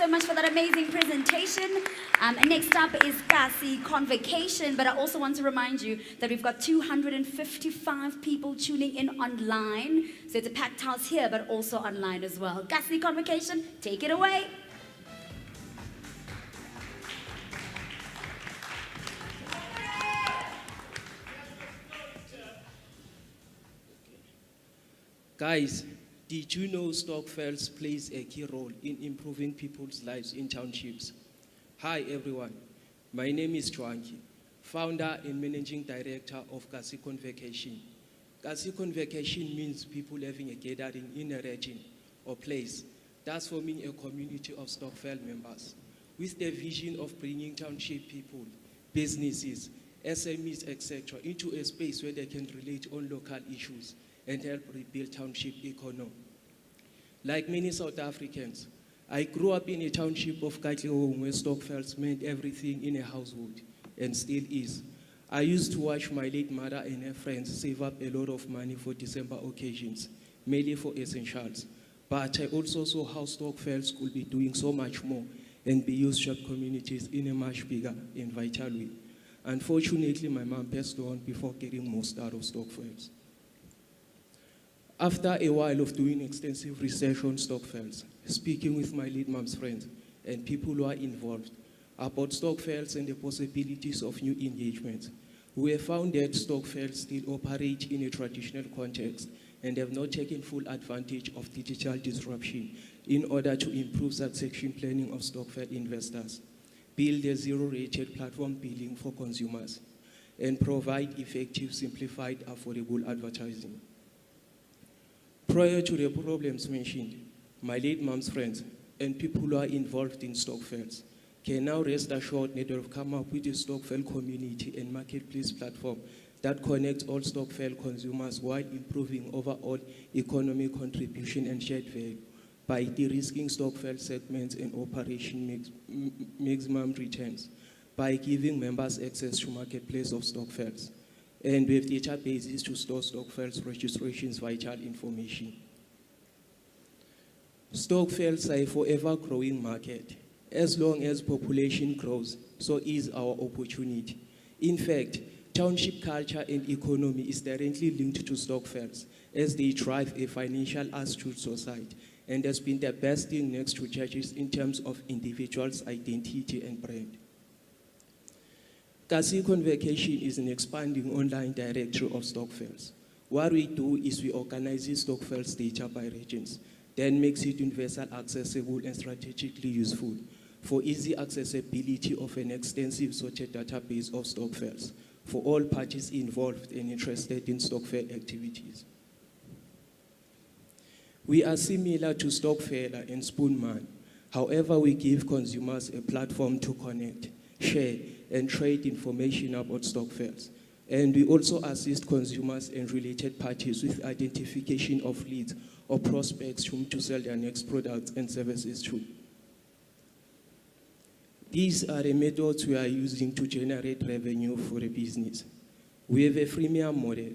much for that amazing presentation. And next up is KasiConvocation, but I also want to remind you that we've got 255 people tuning in online. So it's a packed house here, but also online as well. KasiConvocation, take it away. Guys, did you know stokvels plays a key role in improving people's lives in townships? Hi everyone, my name is Joankie, founder and managing director of KasiConvocation. KasiConvocation means people having a gathering in a region or place, thus forming a community of stokvel members, with the vision of bringing township people, businesses, SMEs, etc. into a space where they can relate on local issues and help rebuild township economy. Like many South Africans, I grew up in a township of Katlehong where stokvels meant everything in a household, and still is. I used to watch my late mother and her friends save up a lot of money for December occasions, mainly for essentials. But I also saw how stokvels could be doing so much more and be used to help communities in a much bigger and vital way. Unfortunately, my mom passed on before getting most out of stokvels. After a while of doing extensive research on stokvels, speaking with my late mom's friends and people who are involved about stokvels and the possibilities of new engagements, we have found that stokvels still operate in a traditional context and have not taken full advantage of digital disruption in order to improve succession planning of stokvel investors, build a zero-rated platform billing for consumers, and provide effective, simplified, affordable advertising. Prior to the problems mentioned, my late mom's friends and people who are involved in stokvels can now rest assured that they have come up with a stokvel community and marketplace platform that connects all stokvel consumers while improving overall economic contribution and shared value by de-risking stokvel segments and operation maximum returns, by giving members access to marketplace of stokvels, and we have databases to store stokvels registrations vital information. Stokvels are a forever growing market. As long as population grows, so is our opportunity. In fact, township culture and economy is directly linked to stokvels as they drive a financial astute society and has been the best thing next to churches in terms of individuals' identity and brand. KasiConvocation is an expanding online directory of stokvels. What we do is we organize stokvels data by regions, then makes it universal accessible and strategically useful for easy accessibility of an extensive sorted database of stokvels for all parties involved and interested in stokvel activities. We are similar to Stokvela and Spoonman. However, we give consumers a platform to connect, share, and trade information about stokvels. And we also assist consumers and related parties with identification of leads or prospects whom to sell their next products and services to. These are the methods we are using to generate revenue for the business. We have a freemium model.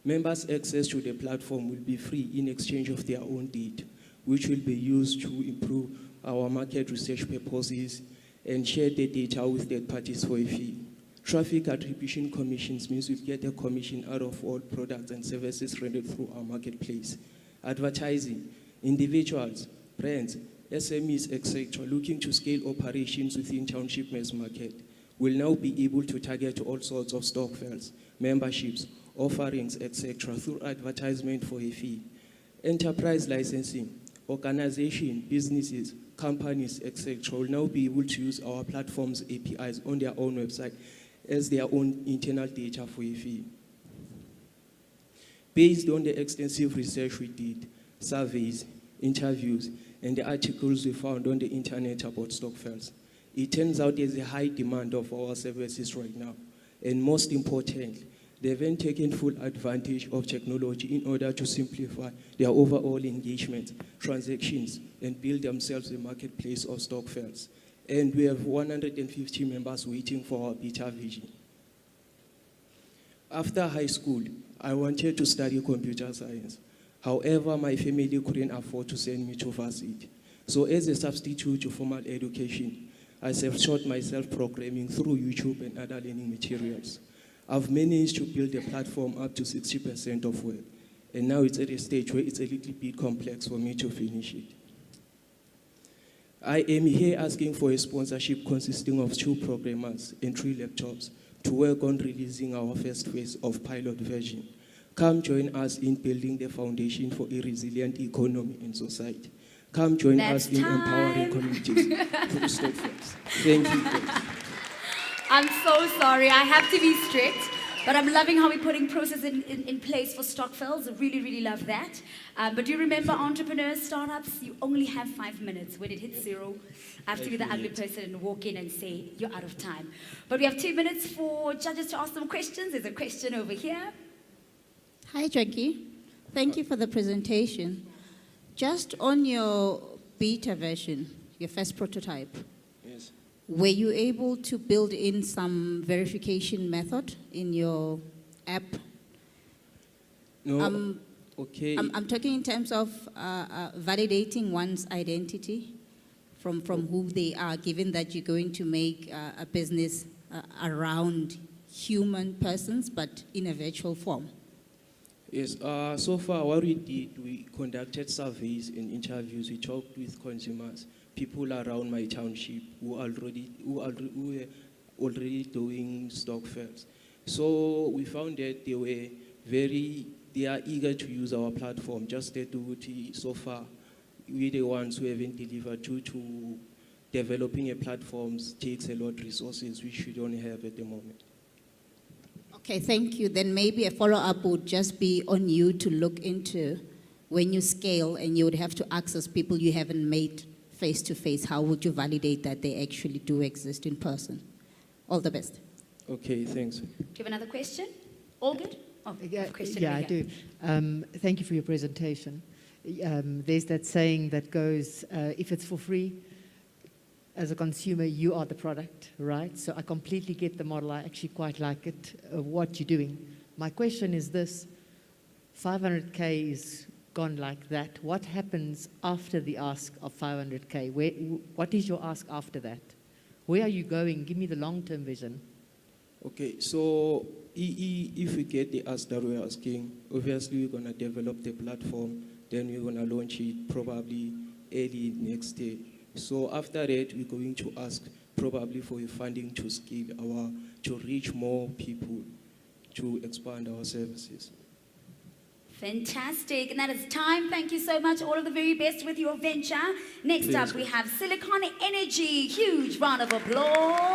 Members' access to the platform will be free in exchange of their own data, which will be used to improve our market research purposes and share the data with third parties for a fee. Traffic attribution commissions means we get a commission out of all products and services rendered through our marketplace. Advertising, individuals, brands, SMEs, etc., looking to scale operations within township mass market will now be able to target all sorts of stokvels, memberships, offerings, etc., through advertisement for a fee. Enterprise licensing, organization, businesses, companies, etc., will now be able to use our platform's APIs on their own website as their own internal data for a fee. Based on the extensive research we did, surveys, interviews, and the articles we found on the internet about stokvels, it turns out there's a high demand of our services right now. And most importantly, they haven't taken full advantage of technology in order to simplify their overall engagement, transactions, and build themselves a marketplace of stokvels. And we have 150 members waiting for our beta vision. After high school, I wanted to study computer science. However, my family couldn't afford to send me to varsity. So as a substitute to formal education, I self-taught myself programming through YouTube and other learning materials. I've managed to build a platform up to 60% of work, and now it's at a stage where it's a little bit complex for me to finish it. I am here asking for a sponsorship consisting of 2 programmers and 3 laptops to work on releasing our first phase of pilot version. Come join us in building the foundation for a resilient economy and society. Come join us in empowering communities through stokvels. Thank you, guys. I'm so sorry. I have to be strict. But I'm loving how we're putting process in place for stokvels. I really, really love that. But do you remember entrepreneurs, startups, you only have 5 minutes. When it hits 0, I have to be the ugly person and walk in and say, you're out of time. But we have 2 minutes for judges to ask them questions. There's a question over here. Hi, Joankie. Thank you for the presentation. Just on your beta version, your first prototype, Yes. were you able to build in some verification method in your app? No, okay. I'm talking in terms of validating one's identity from who they are, given that you're going to make a business around human persons, but in a virtual form. Yes, so far what we did, we conducted surveys and interviews. We talked with consumers, people around my township who were already doing stokvels. So we found that they are eager to use our platform. Just that so far, we're the ones who haven't delivered due to developing a platform takes a lot of resources which we don't have at the moment. Okay, thank you. Then maybe a follow-up would just be on you to look into when you scale and you would have to access people you haven't made face-to-face. How would you validate that they actually do exist in person? All the best. Okay, thanks. Do you have another question? All good? Oh, question Yeah, over I here. do. Thank you for your presentation. There's that saying that goes, if it's for free, as a consumer, you are the product, right? So I completely get the model. I actually quite like it, what you're doing. My question is this: 500K is gone like that. What happens after the ask of 500K? What is your ask after that? Where are you going? Give me the long-term vision. Okay, so if we get the ask that we're asking, obviously we're going to develop the platform, then we're going to launch it probably early next year. So after that, we're going to ask probably for funding to scale to reach more people, to expand our services. Fantastic. And that is time. Thank you so much. All of the very best with your venture. Next up, we have Silicon Energy. Huge round of applause.